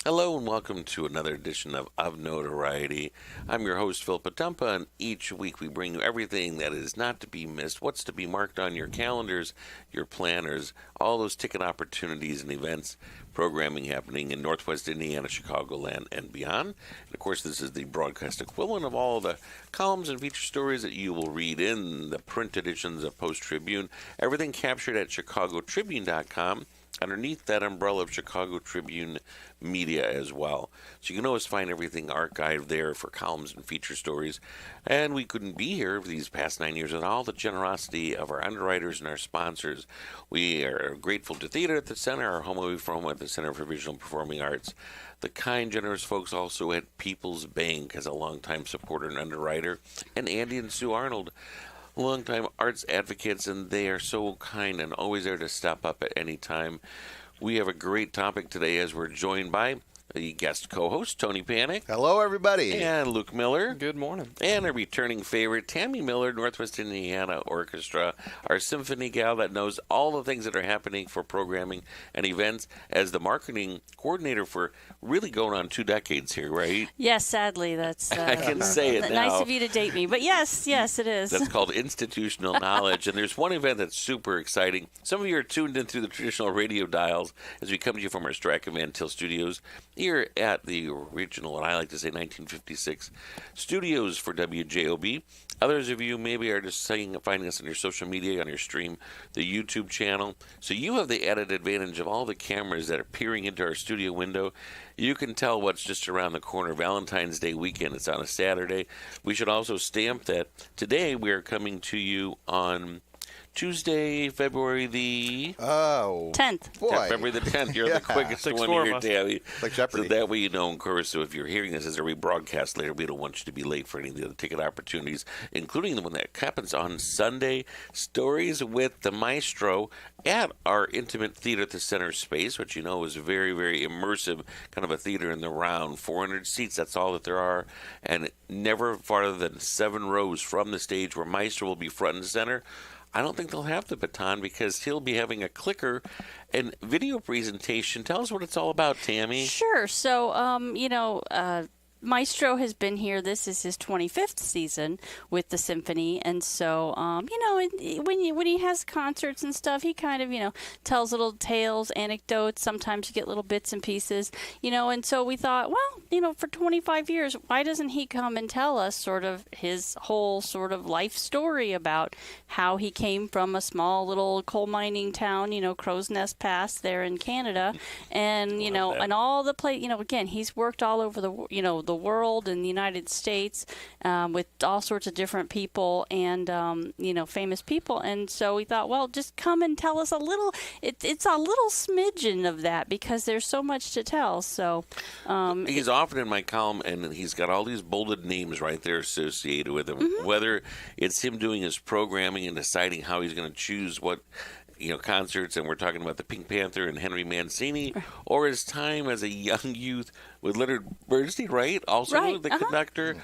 Hello and welcome to another edition of Notoriety. I'm your host, Phil Potempa, and each week we bring you everything that is not to be missed, what's to be marked on your calendars, your planners, all those ticket opportunities and events, programming happening in Northwest Indiana, Chicagoland, and beyond. And of course, this is the broadcast equivalent of all the columns and feature stories that you will read in the print editions of Post-Tribune. Everything captured at chicagotribune.com. Underneath that umbrella of Chicago Tribune Media as well. So you can always find everything archived there for columns and feature stories. And we couldn't be here for these past 9 years without all the generosity of our underwriters and our sponsors. We are grateful to Theater at the Center, our home away from at the Center for Visual and Performing Arts. The kind, generous folks also at People's Bank as a longtime supporter and underwriter. And Andy and Sue Arnold, longtime arts advocates, and they are so kind and always there to step up at any time. We have a great topic today as we're joined by the guest co-host, Tony Panic. Hello, everybody. And Luke Miller. Good morning. And a returning favorite, Tammy Miller, Northwest Indiana Orchestra, our symphony gal that knows all the things that are happening for programming and events as the marketing coordinator for really going on 2 decades here, right? Yes, sadly, that's... I can say it now. Nice of you to date me, but yes, it is. That's called institutional knowledge, and there's one event that's super exciting. Some of you are tuned in through the traditional radio dials as we come to you from our Strachan Van Til studios here at the original, and I like to say 1956, studios for WJOB. Others of you maybe are just finding us on your social media, on your stream, the YouTube channel. So you have the added advantage of all the cameras that are peering into our studio window. You can tell what's just around the corner. Valentine's Day weekend, it's on a Saturday. We should also stamp that today we are coming to you on Tuesday, February the 10th. Boy. Yeah, February the 10th. You're the quickest one here, Tabby. Like Jeopardy. So that way you know, of course, so if you're hearing this as a rebroadcast later, we don't want you to be late for any of the other ticket opportunities, including the one that happens on Sunday, Stories with the Maestro at our intimate Theater at the Center space, which you know is very, very immersive, kind of a theater in the round, 400 seats, that's all that there are, and never farther than 7 rows from the stage where Maestro will be front and center. I don't think they'll have the baton because he'll be having a clicker and video presentation. Tell us what it's all about, Tammy. Sure. So, Maestro has been here. This is his 25th season with the symphony, and so when he has concerts and stuff, he kind of tells little tales, anecdotes. Sometimes you get little bits and pieces, and so we thought, well, for 25 years, why doesn't he come and tell us sort of his whole sort of life story about how he came from a small little coal mining town, Crow's Nest Pass there in Canada, and and all the again, he's worked all over the world and the United States with all sorts of different people and famous people, and so we thought, well, just come and tell us a little. It's a little smidgen of that because there's so much to tell. So he's often in my column, and he's got all these bolded names right there associated with him. Mm-hmm. Whether it's him doing his programming and deciding how he's going to choose what concerts, and we're talking about the Pink Panther and Henry Mancini, or his time as a young youth with Leonard Bernstein, right? Also the conductor,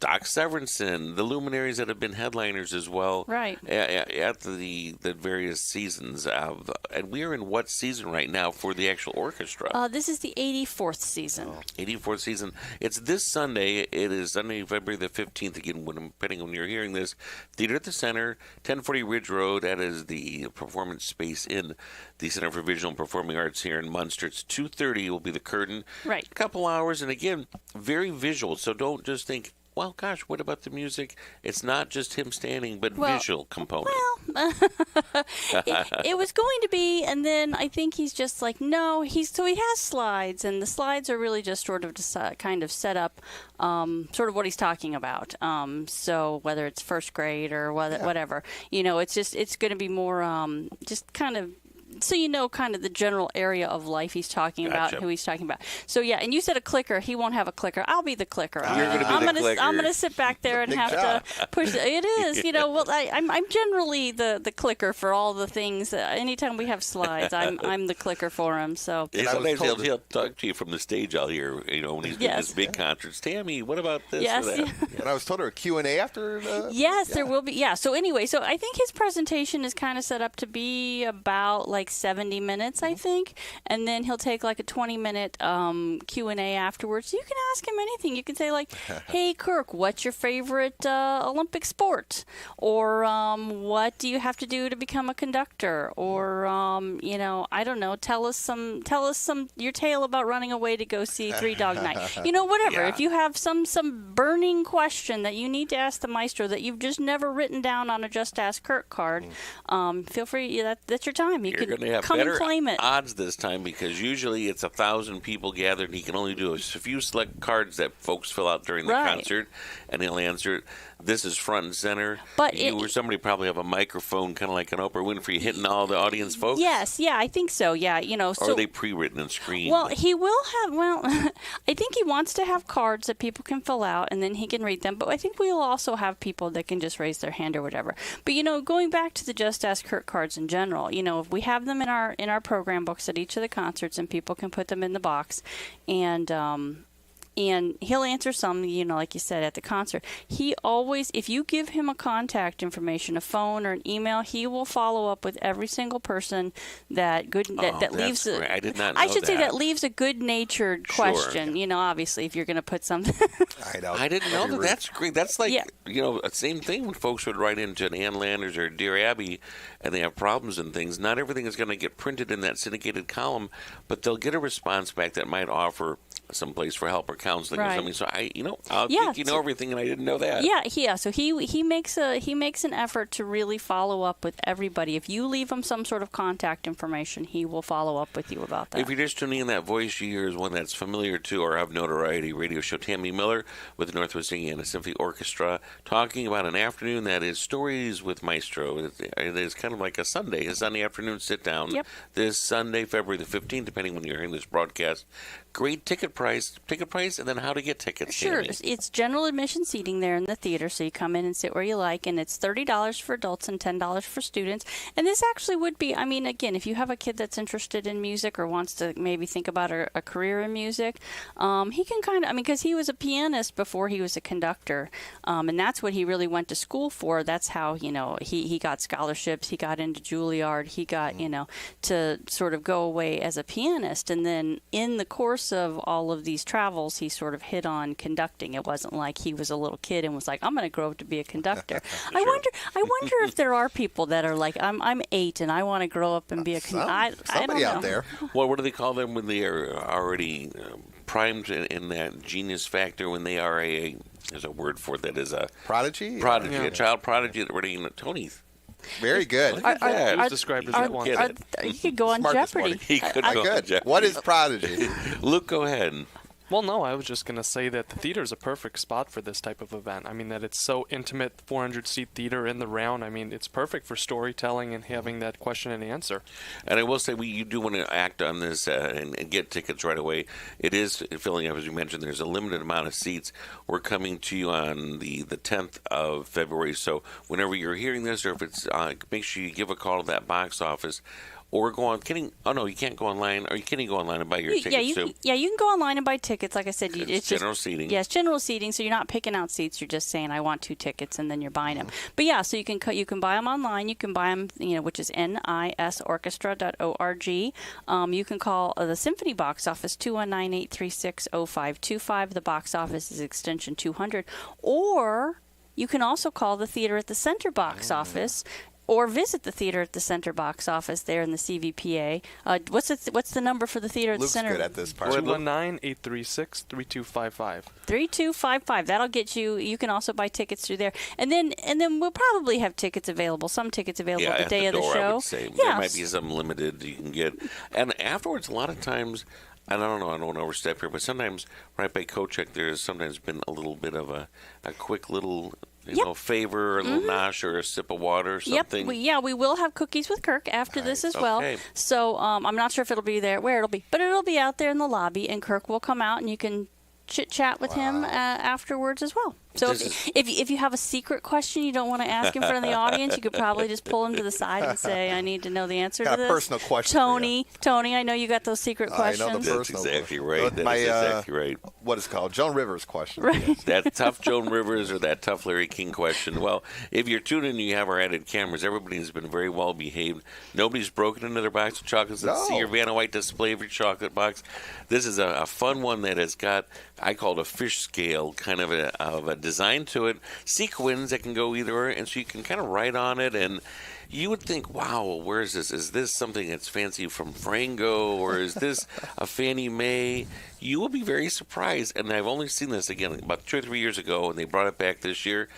Doc Severinsen, the luminaries that have been headliners as well, right? At the various seasons of, and we're in what season right now for the actual orchestra? This is the 84th season. 84th season. It's this Sunday. It is Sunday, February the 15th. Again, depending on when you're hearing this, Theater at the Center, 1040 Ridge Road. That is the performance space in the Center for Visual and Performing Arts here in Munster. It's 2:30 will be the curtain. Right. A couple hours, and again, very visual. So don't just think, well, gosh, what about the music? It's not just him standing, but visual component. Well, it was going to be, and then I think he's just like, no, he has slides, and the slides are really just sort of kind of set up sort of what he's talking about. So whether it's first grade or whatever, it's going to be more just kind of, so kind of the general area of life he's talking about, who he's talking about. So yeah, and you said a clicker. He won't have a clicker. I'll be the clicker. You're going to be the clicker. I'm going to sit back there and have to push. It is, well, I'm generally the clicker for all the things. Anytime we have slides, I'm the clicker for him. So sometimes he'll talk to you from the stage out here. When he's doing his big concerts. Tammy, what about this or that? Yeah. And I was told her a Q&A after. Yes, there will be. Yeah. So anyway, so I think his presentation is kind of set up to be about like 70 minutes, I think, and then he'll take like a 20-minute Q&A afterwards. You can ask him anything. You can say like, "Hey, Kirk, what's your favorite Olympic sport?" Or what do you have to do to become a conductor? Or I don't know, tell us some your tale about running away to go see Three Dog Night. Whatever. Yeah. If you have some burning question that you need to ask the maestro that you've just never written down on a Just Ask Kirk card, feel free. That's your time. You You're can going to have come and better claim it. odds this time because usually it's 1,000 people gathered and he can only do a few select cards that folks fill out during the Right. concert, and he'll answer it. This is front and center. But or somebody probably have a microphone, kind of like an Oprah Winfrey, hitting all the audience folks. Yes, yeah, I think so. Yeah, Or so are they pre-written and screened? well, he will have. Well, I think he wants to have cards that people can fill out, and then he can read them. But I think we'll also have people that can just raise their hand or whatever. But going back to the Just Ask Kirk cards in general, if we have them in our program books at each of the concerts, and people can put them in the box, and he'll answer some, like you said, at the concert. He always, if you give him a contact information, a phone or an email, he will follow up with every single person that leaves a, great. I did not know I should say that. that leaves a good-natured Sure. question. Obviously, if you're going to put something. I know. I didn't know That'd that. be rude. That's great. That's like, Yeah. Same thing when folks would write into an Ann Landers or Dear Abby and they have problems and things. Not everything is going to get printed in that syndicated column, but they'll get a response back that might offer some place for help or counseling or Right. something. So I Yeah, think you know everything and I didn't know that. Yeah. So he makes an effort to really follow up with everybody. If you leave him some sort of contact information, he will follow up with you about that. If you're just tuning in, that voice you hear is one that's familiar to or of Notoriety radio show. Tammy Miller with the Northwest Indiana Symphony Orchestra talking about an afternoon that is Stories with Maestro. It is kind of like a Sunday afternoon sit down. Yep. This Sunday, February the 15th, depending when you're hearing this broadcast. Great ticket price, and then how to get tickets. Sure. Tammy. It's general admission seating there in the theater, so you come in and sit where you like, and it's $30 for adults and $10 for students. And this actually would be, again, if you have a kid that's interested in music or wants to maybe think about a career in music, he can because he was a pianist before he was a conductor, and that's what he really went to school for. That's how, he got scholarships, he got into Juilliard, he got, to sort of go away as a pianist. And then in the course of all of these travels, he sort of hit on conducting. It wasn't like he was a little kid and was like, "I'm going to grow up to be a conductor." I wonder if there are people that are like, "I'm 8 and I want to grow up and be a conductor." I don't Somebody know. out there. What do they call them when they are already primed in that genius factor? When they are there's a word for it that is a Prodigy? a child prodigy that already Tony's. Very good. Look at that. It was described as that once. You could go on Smart this Jeopardy. morning. He could I go could. Jeopardy. What is Prodigy? Luke, go ahead. Well, no, I was just going to say that the theater is a perfect spot for this type of event. That it's so intimate, 400-seat theater in the round. It's perfect for storytelling and having that question and answer. And I will say, you do want to act on this and get tickets right away. It is filling up, as you mentioned. There's a limited amount of seats. We're coming to you on the 10th of February. So whenever you're hearing this, or if it's, make sure you give a call to that box office. Or go on. You can't go online. Or you can't go online and buy your tickets. You can go online and buy tickets. Like I said, It's general seating. Yeah, it's general seating. So you're not picking out seats. You're just saying, "I want 2 tickets," and then you're buying them. But yeah, so you can buy them online. You can buy them, which is nisorchestra.org. You can call the Symphony box office 219-836-0525. The box office is extension 200. Or you can also call the Theater at the Center box office. Or visit the Theater at the Center box office there in the CVPA. What's the number for the Theater at Luke's the Center? good at this part. 219-836-3255. 3255. That'll get you. You can also buy tickets through there, and then we'll probably have tickets available. Some tickets available the day of the door, show. I would say. There might be some limited you can get, and afterwards, a lot of times. I don't know. I don't want to overstep here, but sometimes right by Kochek, there's sometimes been a little bit of a quick little. Favor, or a little nosh, or a sip of water, or something. Yep. We will have cookies with Kirk after this as well. Okay. So I'm not sure if it'll be there, where it'll be, but it'll be out there in the lobby, and Kirk will come out, and you can chit chat with him afterwards as well. So if you have a secret question you don't want to ask in front of the audience, you could probably just pull him to the side and say, "I need to know the answer Got to a this." personal question for you. Tony, I know you got those secret questions. I know the That's personal exactly one. right. That My, is exactly right. What is it called? Joan Rivers question. Right. That tough Joan Rivers or that tough Larry King question. Well, if you're tuning in, you have our added cameras. Everybody's been very well behaved. Nobody's broken into their box of chocolates. Let's see your Vanna White display of your chocolate box. This is a fun one that has got, I call it a fish scale kind of a design to it. Sequins that can go either way, and so you can kind of write on it, and you would think, wow, where is this? Is this something that's fancy from Frango, or is this a Fannie Mae? You will be very surprised, and I've only seen this again about 2 or 3 years ago, and they brought it back this year.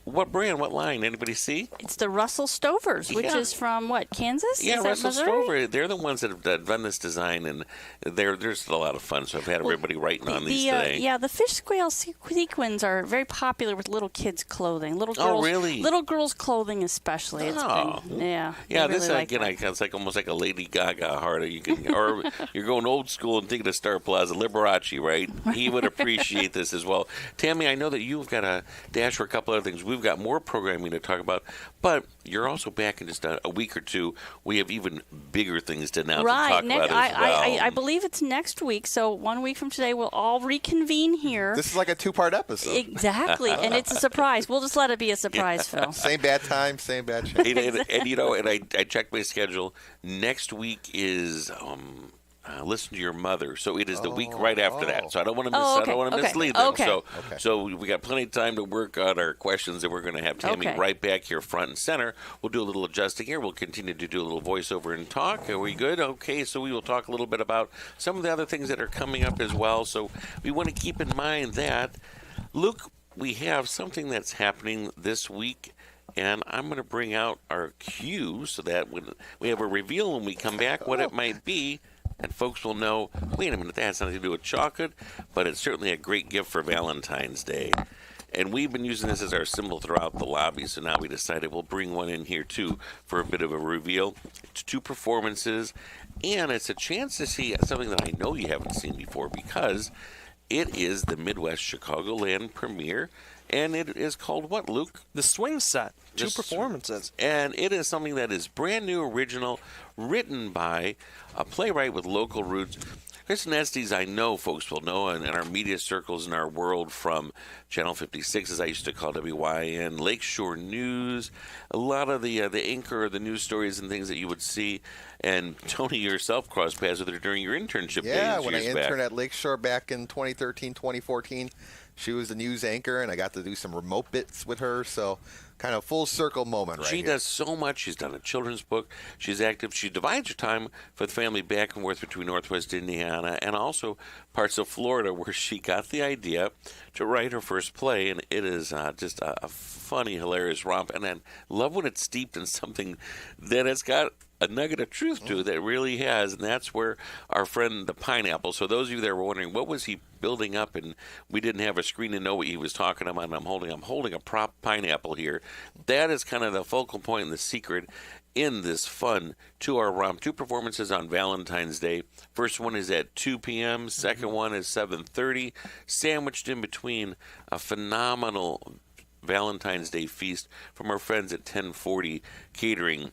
What brand? What line? Anybody see? It's the Russell Stovers, which is from what, Kansas? Yeah, Is that Russell Missouri? Stover. They're the ones that have done this design, and they're just a lot of fun. So I've had everybody writing on these today. Yeah, the fish scale sequins are very popular with little kids' clothing. Little girls, Oh, really? Little girls' clothing, especially. It's been, Yeah, they this really like again, it's like almost like a Lady Gaga heart. You can, or you're going old school and thinking of Star Plaza, Liberace, right? He would appreciate this as well. Tammy, I know that you've got a dash for a couple other things. We've got more programming to talk about, but you're also back in just a week or two. We have even bigger things to announce and talk about as well. I believe it's next week. So 1 week from today, we'll all reconvene here. This is like a 2-part episode. Exactly, and it's a surprise. We'll just let it be a surprise, Phil. Same bad time, same bad channel. And you know, and I checked my schedule. Next week is Listen to Your Mother, so it is the week right after that. So I don't want to miss. I don't want to mislead them. So we got plenty of time to work on our questions, and we're going to have Tammy right back here front and center. We'll do a little adjusting here. We'll continue to do a little voiceover and talk. Are we good? Okay. So we will talk a little bit about some of the other things that are coming up as well. So we want to keep in mind that, Luke, we have something that's happening this week. And I'm going to bring out our cue so that when we have a reveal when we come back what it might be, and folks will know, wait a minute, that has nothing to do with chocolate, but it's certainly a great gift for Valentine's Day. And we've been using this as our symbol throughout the lobby, so now we decided we'll bring one in here, too, for a bit of a reveal. It's 2 performances, and it's a chance to see something that I know you haven't seen before, because it is the Midwest Chicagoland premiere. And it is called what, Luke? The Swing Set. 2 performances. And it is something that is brand new, original, written by a playwright with local roots. Kristen Estes, I know folks will know in our media circles in our world from Channel 56, as I used to call WYN, Lakeshore News, a lot of the anchor, the news stories and things that you would see. And Tony, yourself crossed paths with her during your internship days. Yeah, when I years interned back. at Lakeshore back in 2013, 2014, she was the news anchor, and I got to do some remote bits with her, so kind of full circle moment right She here. does so much. She's done a children's book. She's active. She divides her time for the family back and forth between Northwest Indiana and also parts of Florida, where she got the idea to write her first play, and it is just a funny, hilarious romp. And I love when it's steeped in something that has got a nugget of truth to it that really has, and that's where our friend the pineapple. So those of you that were wondering, what was he building up, and we didn't have a screen to know what he was talking about, and I'm holding a prop pineapple here. That is kind of the focal point and the secret in this fun 2-hour romp. 2 performances on Valentine's Day. First one is at 2 p.m. Second one is 7:30. Sandwiched in between a phenomenal Valentine's Day feast from our friends at 1040 Catering.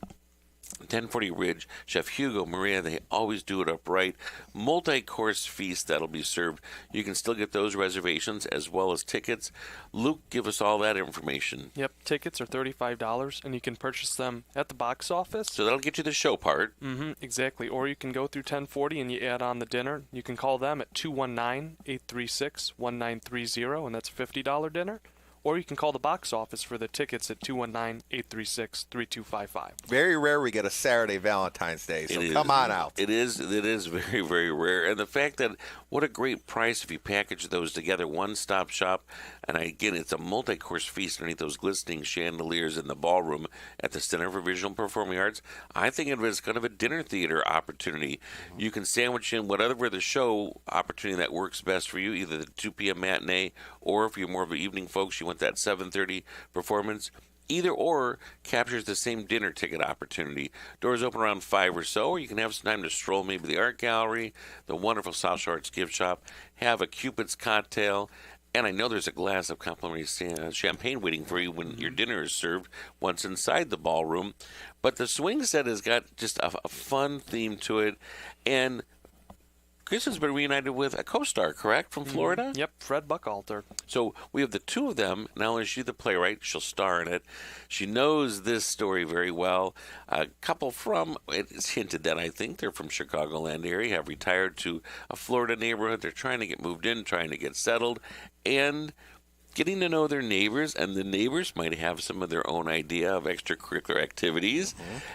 1040 Ridge, Chef Hugo, Maria, they always do it up right. Multi-course feast that'll be served. You can still get those reservations as well as tickets. Luke, give us all that information. Yep, tickets are $35, and you can purchase them at the box office. So that'll get you the show part. Exactly. Or you can go through 1040 and you add on the dinner. You can call them at 219-836-1930, and that's a $50 dinner. Or you can call the box office for the tickets at 219-836-3255. Very rare we get a Saturday Valentine's Day, so come on out. It is very, very rare. And the fact that what a great price if you package those together, one-stop shop. And again, it's a multi-course feast underneath those glistening chandeliers in the ballroom at the Center for Visual and Performing Arts. I think of it as kind of a dinner theater opportunity. You can sandwich in whatever the show opportunity that works best for you, either the 2 p.m. matinee, or if you're more of an evening folks, you want that 7:30 performance. Either or captures the same dinner ticket opportunity. Doors open around 5 or so, or you can have some time to stroll maybe the art gallery, the wonderful South Shore Arts gift shop, have a Cupid's cocktail, And I know there's a glass of complimentary champagne waiting for you when your dinner is served once inside the ballroom. But the swing set has got just a fun theme to it. And Chris has been reunited with a co-star, correct, from Florida? Yep, Fred Buchalter. So we have the two of them. Not only is she the playwright, she'll star in it. She knows this story very well. A couple from, it's hinted that I think they're from Chicagoland area, have retired to a Florida neighborhood. They're trying to get moved in, trying to get settled, and getting to know their neighbors, and the neighbors might have some of their own idea of extracurricular activities,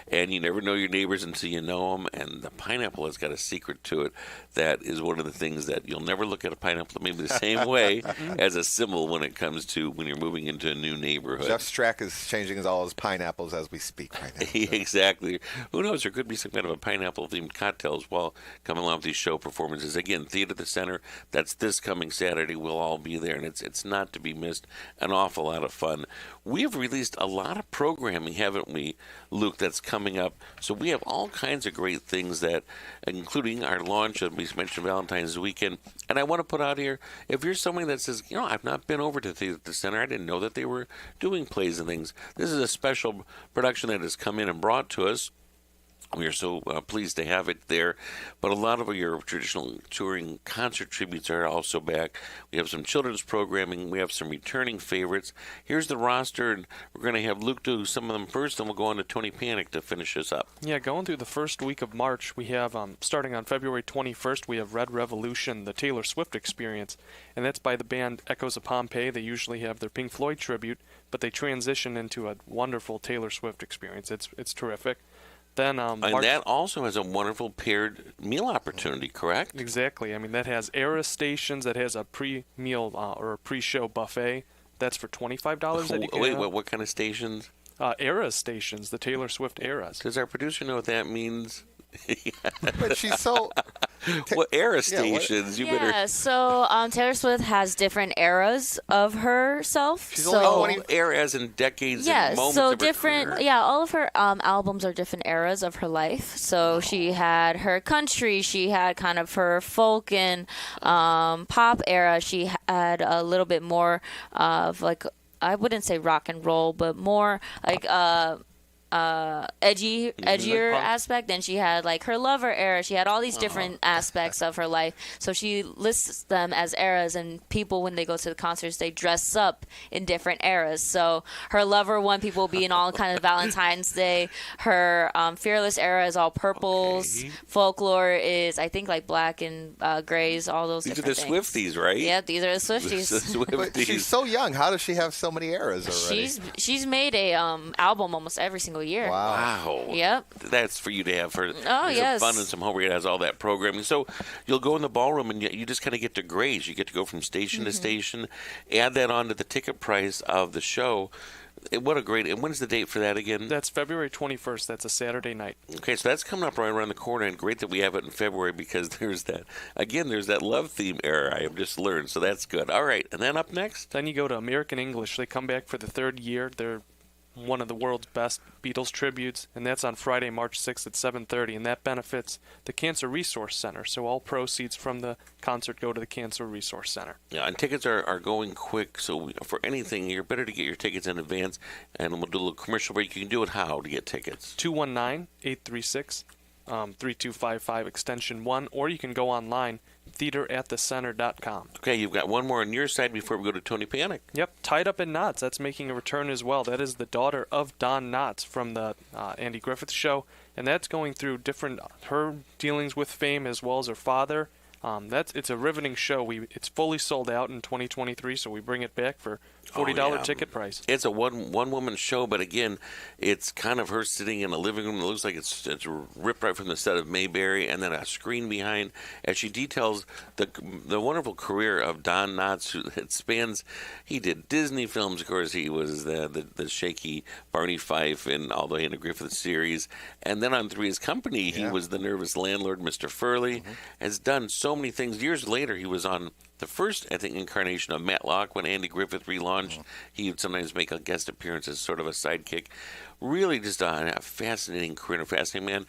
and you never know your neighbors until you know them, and the pineapple has got a secret to it that is one of the things that you'll never look at a pineapple maybe the same way as a symbol when it comes to when you're moving into a new neighborhood. Jeff Strack is changing all his pineapples as we speak right now. Exactly. Who knows? There could be some kind of a pineapple-themed cocktails while coming along with these show performances. Again, Theater at the Center, that's this coming Saturday. We'll all be there, and it's not to be missed. An awful lot of fun. We have released a lot of programming, haven't we, Luke, that's coming up. So we have all kinds of great things that, including our launch, we mentioned Valentine's weekend. And I want to put out here, if you're somebody that says, I've not been over to Theater at the Center, I didn't know that they were doing plays and things. This is a special production that has come in and brought to us. We are so pleased to have it there. But a lot of your traditional touring concert tributes are also back. We have some children's programming. We have some returning favorites. Here's the roster, and we're going to have Luke do some of them first, and we'll go on to Tony Panic to finish us up. Yeah, going through the first week of March, we have, starting on February 21st, we have Red Revolution, the Taylor Swift Experience, and that's by the band Echoes of Pompeii. They usually have their Pink Floyd tribute, but they transition into a wonderful Taylor Swift experience. It's terrific. Then, and that also has a wonderful paired meal opportunity, correct? Exactly. I mean, that has era stations, that has a pre-meal or a pre-show buffet. That's for $25 that you can Wait, what kind of stations? Era stations, the Taylor Swift eras. Does our producer know what that means? But she's so... What era stations? You better. So Taylor Swift has different eras of herself. She's so, only 20 eras and decades yeah, and moments so of her different. career. Yeah, all of her albums are different eras of her life. So she had her country, she had kind of her folk and pop era. She had a little bit more of like, I wouldn't say rock and roll, but more like edgier like aspect. Then she had like her lover era. She had all these different aspects of her life. So she lists them as eras, and people, when they go to the concerts, they dress up in different eras. So her lover one, people will be in all kind of Valentine's Day. Her fearless era is all purples. Okay. Folklore is, I think, like black and grays, all those These are different the things. Swifties, right? Yeah, these are the The Swifties. But Swifties. she's so young. How does she have so many eras already? She's made a album almost every single year. Wow. Yep. That's for you to have for yes. some fun and some homework. It has all that programming. So you'll go in the ballroom and you just kind of get to graze. You get to go from station to station, add that on to the ticket price of the show. What a great... And when's the date for that again? That's February 21st. That's a Saturday night. Okay, so that's coming up right around the corner, and great that we have it in February because there's that love theme era I have just learned, so that's good. All right, and then up next? Then you go to American English. They come back for the third year. They're one of the world's best Beatles tributes, and that's on Friday, March 6th at 7:30, and that benefits the Cancer Resource Center. So all proceeds from the concert go to the Cancer Resource Center. Yeah, and tickets are going quick, so for anything, you're better to get your tickets in advance, and we'll do a little commercial break. You can do it how to get tickets? 219-836-3255 extension 1, or you can go online, theateratthecenter.com. Okay, you've got one more on your side before we go to Tony Panic. Yep, Tied Up in Knots. That's making a return as well. That is the daughter of Don Knotts from the Andy Griffith Show, and that's going through her dealings with fame as well as her father. It's a riveting show. It's fully sold out in 2023, so we bring it back for $40 ticket price. It's a one woman show, but again, it's kind of her sitting in a living room. It looks like it's ripped right from the set of Mayberry, and then a screen behind as she details the wonderful career of Don Knotts. It spans. He did Disney films, of course. He was the shaky Barney Fife in all the Andy Griffith series, and then on Three's Company, he was the nervous landlord, Mr. Furley. Has done so many things. Years later, he was on the first, I think, incarnation of Matlock when Andy Griffith relaunched. He would sometimes make a guest appearance as sort of a sidekick. Really just a fascinating career, a fascinating man.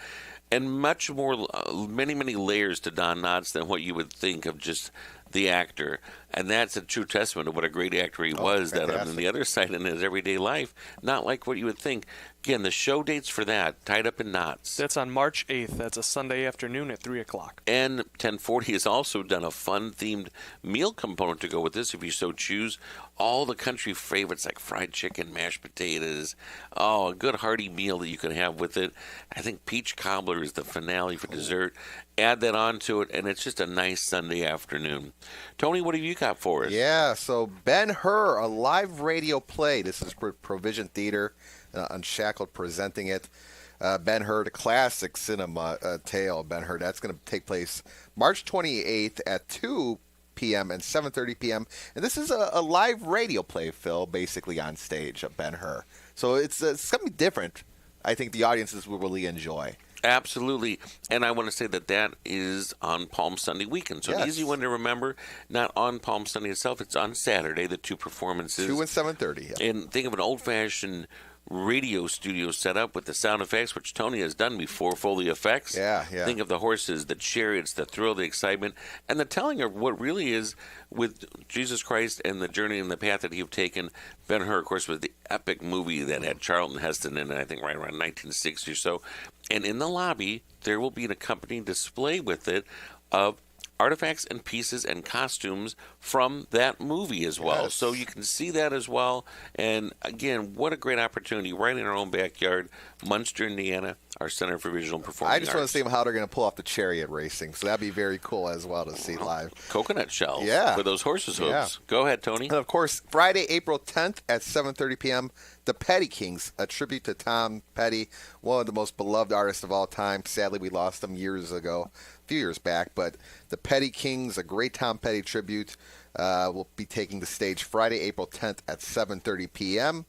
And much more, many layers to Don Knotts than what you would think of just the actor. And that's a true testament of what a great actor he was. That on the other side in his everyday life, not like what you would think. Again, the show dates for that, Tied Up in Knots. That's on March 8th. That's a Sunday afternoon at 3 o'clock. And 1040 has also done a fun-themed meal component to go with this, if you so choose. All the country favorites like fried chicken, mashed potatoes. Oh, a good hearty meal that you can have with it. I think peach cobbler is the finale for dessert. Add that onto it, and it's just a nice Sunday afternoon. Tony, what have you got for us? Yeah, so Ben-Hur, a live radio play. This is Provision Theater, Unshackled presenting it. Ben-Hur, the classic cinema tale of Ben-Hur. That's going to take place March 28th at 2 p.m. and 7:30 p.m. And this is a live radio play, Phil, basically on stage of Ben-Hur. So it's going to be different. I think the audiences will really enjoy. Absolutely. And I want to say that is on Palm Sunday weekend. So an easy one to remember, not on Palm Sunday itself. It's on Saturday, the two performances. 2 and 7:30. Yeah. And think of an old-fashioned radio studio setup with the sound effects, which Tony has done before, Foley effects. Yeah. Think of the horses, the chariots, the thrill, the excitement, and the telling of what really is with Jesus Christ and the journey and the path that he've taken. Ben-Hur, of course, was the epic movie that had Charlton Heston in it, I think right around 1960 or so. And in the lobby, there will be an accompanying display with it of artifacts and pieces and costumes from that movie as well. Yes. So you can see that as well. And again, what a great opportunity right in our own backyard, Munster, Indiana, our Center for Visual and Performing I just want Arts. to see how they're going to pull off the chariot racing. So that'd be very cool as well to see live. Coconut shells with those horses' hooves. Yeah. Go ahead, Tony. And of course, Friday, April 10th at 7:30 p.m., The Petty Kings, a tribute to Tom Petty, one of the most beloved artists of all time. Sadly, we lost him a few years back. But The Petty Kings, a great Tom Petty tribute, will be taking the stage Friday, April 10th at 7:30 p.m.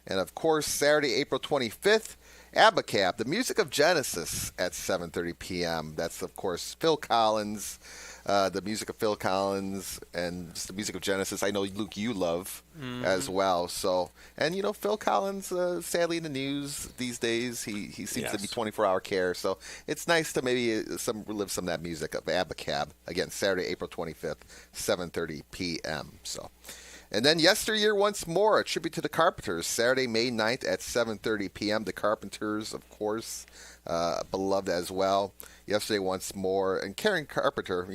And of course, Saturday, April 25th, Abacab, the music of Genesis at 7:30 p.m. That's, of course, Phil Collins, the music of Phil Collins, and just the music of Genesis. I know, Luke, you love as well. So, and Phil Collins, sadly in the news these days, he seems to be 24-hour care. So it's nice to maybe relive some of that music of Abacab. Again, Saturday, April 25th, 7:30 p.m. So. And then Yesteryear Once More, a tribute to the Carpenters, Saturday, May 9th at 7:30 p.m. The Carpenters, of course, beloved as well. Yesterday Once More. And Karen Carpenter,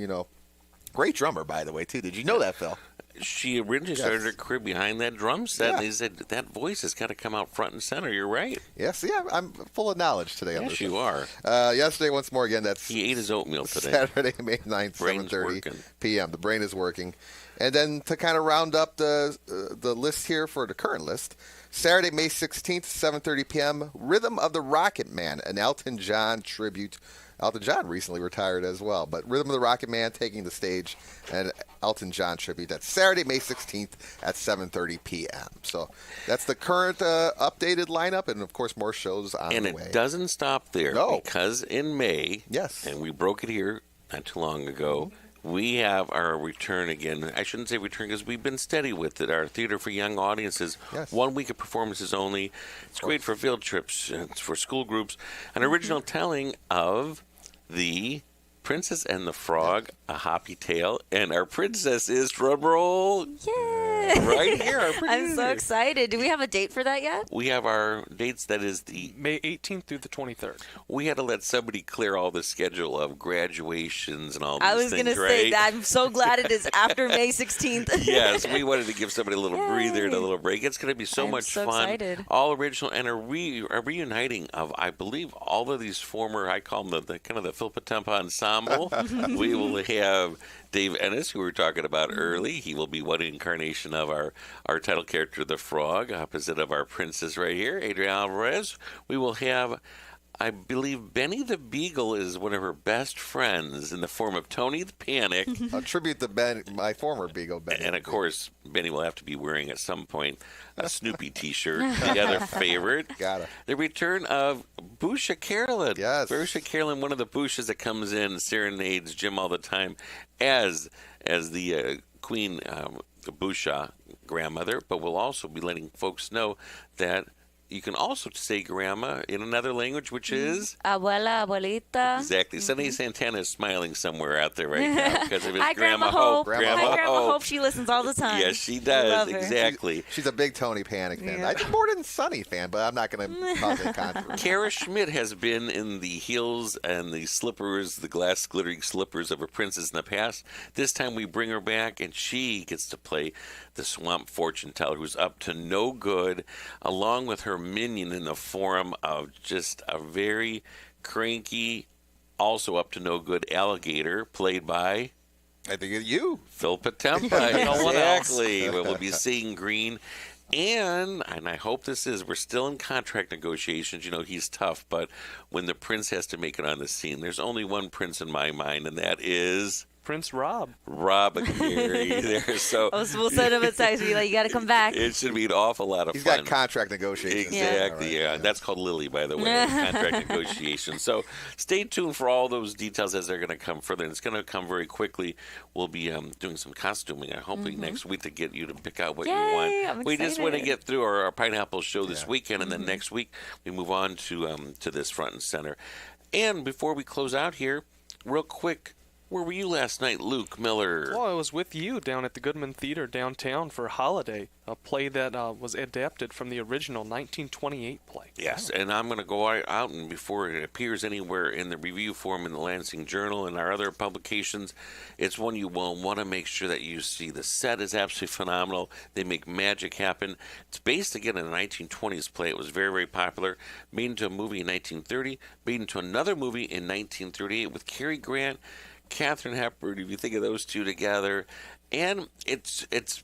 great drummer, by the way, too. Did you know that, Phil? She originally started her career behind that drum set, and they said that voice has got to come out front and center. You're right. Yes, yeah, I'm full of knowledge today. Yes, you are. Yesterday Once More, again, that's... He ate his oatmeal today. Saturday, May 9th, 7:30 p.m. The brain is working. And then to kind of round up the list here for the current list, Saturday, May 16th, 7:30 p.m., Rhythm of the Rocket Man, an Elton John tribute. Elton John recently retired as well, but Rhythm of the Rocket Man taking the stage, and Elton John tribute. That's Saturday, May 16th at 7:30 p.m. So that's the current updated lineup, and of course more shows on the way. And it doesn't stop there, because in May, and we broke it here not too long ago, we have our return again. I shouldn't say return because we've been steady with it. Our Theater for Young Audiences, 1 week of performances only. It's great for field trips. It's for school groups. An original telling of The Princess and the Frog, A Hoppy Tale. And our princess is, drum roll, right here. Our I'm so excited. Do we have a date for that yet? We have our dates. That is the May 18th through the 23rd. We had to let somebody clear all the schedule of graduations and all these I was things, going to right? say that. I'm so glad it is after May 16th. Yes, we wanted to give somebody a little breather and a little break. It's going to be so much fun. Excited. All original, and a reuniting of, I believe, all of these former, I call them the kind of the Phil Potempa ensemble. We will have Dave Ennis, who we were talking about early. He will be one incarnation of our title character, the Frog, opposite of our princess right here, Adriana Alvarez. We will have, I believe, Benny the Beagle is one of her best friends in the form of Tony the Panic. A tribute to Ben, my former Beagle, Benny. And, of course, Benny will have to be wearing at some point a Snoopy T-shirt, the other favorite. Got it. The return of Busha Carolyn. Yes. Busha Carolyn, one of the Bushas that comes in and serenades Jim all the time as the Queen Busha grandmother. But we'll also be letting folks know that You can also say grandma in another language, which is Abuela, abuelita. exactly. Sunny Santana is smiling somewhere out there right now because of his Hi, Grandma Hope. Grandma Hi, Grandma Hope. Hope. She listens all the time. Yes, she does. Love her. Exactly. She's a big Tony Panic fan. Yeah. I think more than Sunny fan, but I'm not going to cause any controversy. Kara Schmidt has been in the heels and the slippers, the glass glittering slippers of a princess in the past. This time we bring her back, and she gets to play the swamp fortune teller who's up to no good, along with her minion in the form of just a very cranky, also up to no good alligator, played by I think it's you. Phil Potempa. No one else. Exactly. We'll be seeing green. And I hope this is, we're still in contract negotiations. You know, he's tough, but when the prince has to make it on the scene, there's only one prince in my mind, and that is Prince Rob. Rob Gary there. So We'll send him a text. Be like, you got to come back. it should be an awful lot of He's fun. got contract negotiations. Exactly, All right, yeah. That's called Lily, by the way, contract negotiations. So stay tuned for all those details as they're going to come further. And it's going to come very quickly. We'll be doing some costuming, hopefully next week, to get you to pick out what you Yay, want. I'm We just want to excited. get through our Pineapple show this Yeah. weekend, and then next week we move on to this front and center. And before we close out here, real quick, where were you last night, Luke Miller? Well, I was with you down at the Goodman Theater downtown for Holiday, a play that was adapted from the original 1928 play. Yes, and I'm going to go out, and before it appears anywhere in the review form in the Lansing Journal and our other publications, it's one you will want to make sure that you see. The set is absolutely phenomenal. They make magic happen. It's based, again, in a 1920s play. It was very, very popular. Made into a movie in 1930, made into another movie in 1938 with Cary Grant, Katharine Hepburn, if you think of those two together. And it's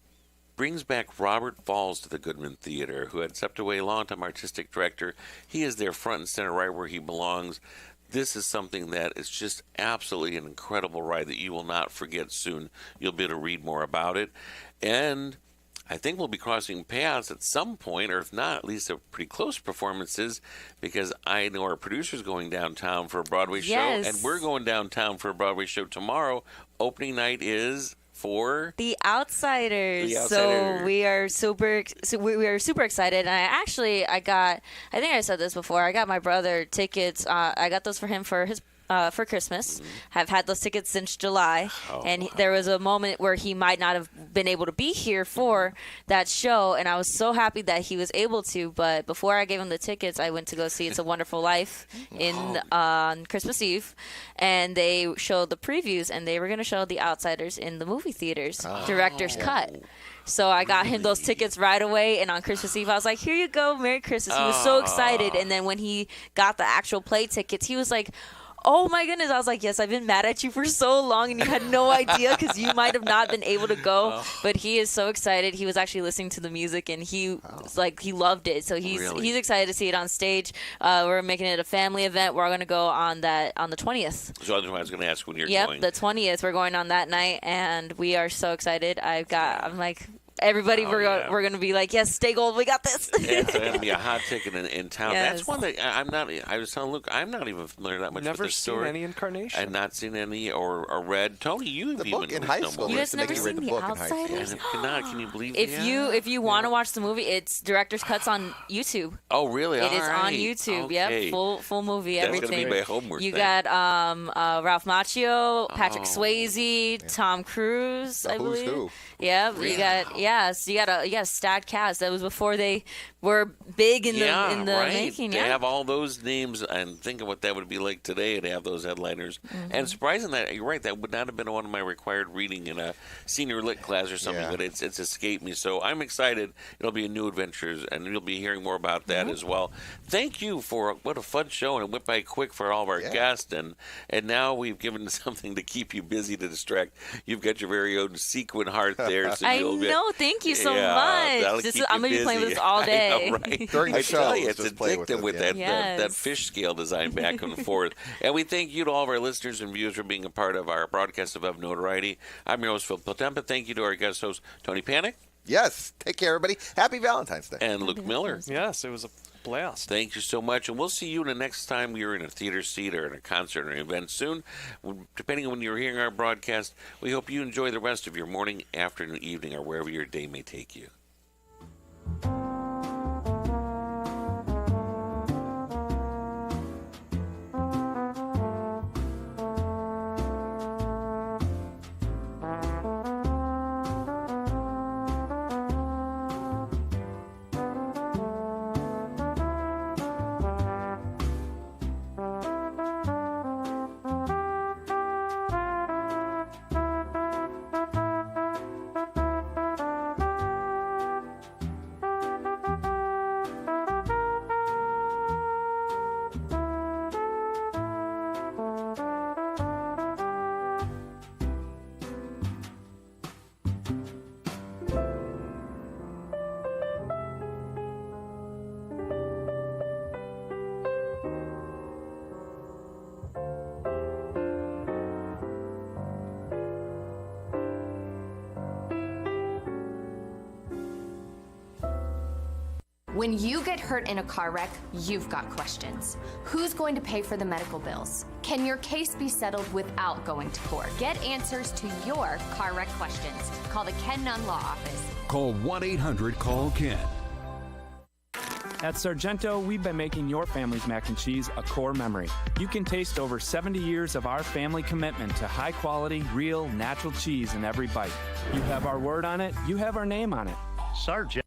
brings back Robert Falls to the Goodman Theater, who had stepped away, longtime artistic director. He is there front and center, right where he belongs. This is something that is just absolutely an incredible ride that you will not forget soon. You'll be able to read more about it. And I think we'll be crossing paths at some point, or if not, at least a pretty close performances, because I know our producer's going downtown for a Broadway show, Yes. and we're going downtown for a Broadway show tomorrow. Opening night is for The Outsiders. The Outsiders. So we are super excited. And I think I said this before. I got my brother tickets. I got those for him for his. For Christmas. Have had those tickets since July, and there was a moment where he might not have been able to be here for that show, and I was so happy that he was able to. But before I gave him the tickets, I went to go see It's a Wonderful Life on Christmas Eve, and they showed the previews, and they were going to show The Outsiders in the movie theaters, director's cut. So I got him those tickets right away, and on Christmas Eve, I was like, here you go, Merry Christmas. He was so excited, and then when he got the actual play tickets, he was like, oh my goodness. I was like, yes, I've been mad at you for so long, and you had no idea because you might have not been able to go. But he is so excited. He was actually listening to the music, and he loved it. So he's excited to see it on stage. We're making it a family event. We're going to go on the 20th. So I was going to ask when you're Yep, going. the 20th. We're going on that night, and we are so excited. I'm like, everybody, we're going to be like, yes, stay gold. We got this. It's going to be a hot ticket in town. Yes. That's one that I'm not. I was telling Luke, I'm not even familiar that much Never with the seen story. any incarnation. I've not seen any or read. Tony, you've The even book in at high least school. known You one. guys They make never you read seen the The book in high school. Outsiders? And if you're not, can you believe If you want to watch the movie, it's director's cuts on YouTube. Oh, really? It is All on right. YouTube. Okay. Yep, full movie, That's everything. gonna be my homework You then. got Ralph Macchio, Patrick Oh. Swayze, Tom Cruise, The I who's believe. who. Yeah, you got so you got a stacked cast. That was before they were big in the right. making. To Yeah, have all those names and think of what that would be like today to have those headliners. And surprising that you're right, that would not have been one of my required reading in a senior lit class or something, Yeah. but it's escaped me. So I'm excited. It'll be a new adventures, and you'll be hearing more about that as well. Thank you for what a fun show, and it went by quick for all of our Yeah. guests, and now we've given something to keep you busy, to distract. You've got your very own sequin heart there. So I you'll be, know. Thank you so that'll much. keep I'm you gonna be playing with busy. this all I day. know, right? During the I tell show, you, it's just play with addictive it, with yeah. that Yes. fish scale design back and forth. And we thank you to all of our listeners and viewers for being a part of our broadcast of Notoriety. I'm your host, Phil Potempa. Thank you to our guest host, Tony Panic, Yes. Take care, everybody. Happy Valentine's Day. and Luke Miller. Yes, it was a blast. Thank you so much, and we'll see you the next time we are in a theater seat or in a concert or an event soon. Depending on when you're hearing our broadcast, we hope you enjoy the rest of your morning, afternoon, evening, or wherever your day may take you. When you get hurt in a car wreck, you've got questions. Who's going to pay for the medical bills? Can your case be settled without going to court? Get answers to your car wreck questions. Call the Ken Nunn Law Office. Call 1-800-CALL-KEN. At Sargento, we've been making your family's mac and cheese a core memory. You can taste over 70 years of our family commitment to high quality, real, natural cheese in every bite. You have our word on it, you have our name on it. Sargento.